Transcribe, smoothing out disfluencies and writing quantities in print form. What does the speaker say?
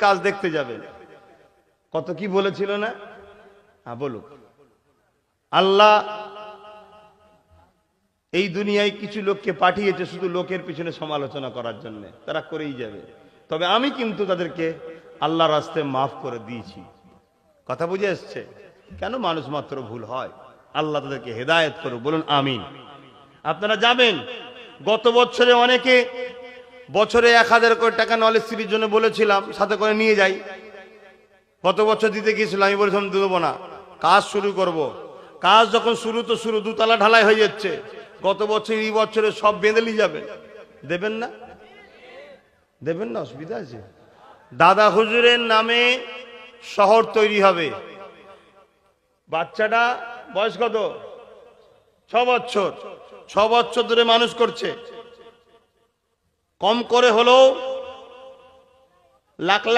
কাজ দেখতে যাবেন। কত কি বলেছিল না? হ্যাঁ বলুক। আল্লাহ এই দুনিয়ায় কিছু লোককে পাঠিয়েছে শুধু লোকের পিছনে সমালোচনা করার জন্য, তারা করেই যাবে। তবে আমি কিন্তু তাদেরকে আল্লাহর রাস্তায় মাফ করে দিয়েছি। কথা বুঝে এসছে? কেন? মানুষ মাত্র ভুল হয়, আল্লাহ তাদেরকে হেদায়েত করুক, বলুন আমিন। আপনারা যাবেন, গত বছরে অনেকে বছরে 1000 কোটি টাকা নলেজ সিটির জন্য বলেছিলাম সাথে করে নিয়ে যাই। গত বছর দিতে গিয়েছিলাম, আমি বলেছিলাম দেবো না, কাজ শুরু করব। কাজ যখন শুরু তো শুরু, 2 তলা ঢালাই হয়ে যাচ্ছে। গত বছর এই বছরে সব বেঁধে নিয়ে যাবেন। দেবেন না? দেবেন না? অসুবিধা আছে? দাদা হুজুরের নামে শহর তৈরি হবে। বাচ্চাটা বয়স কত? 6 বছর। 6 বছর ধরে মানুষ করছে। কম করে হলেও লাখ লাখ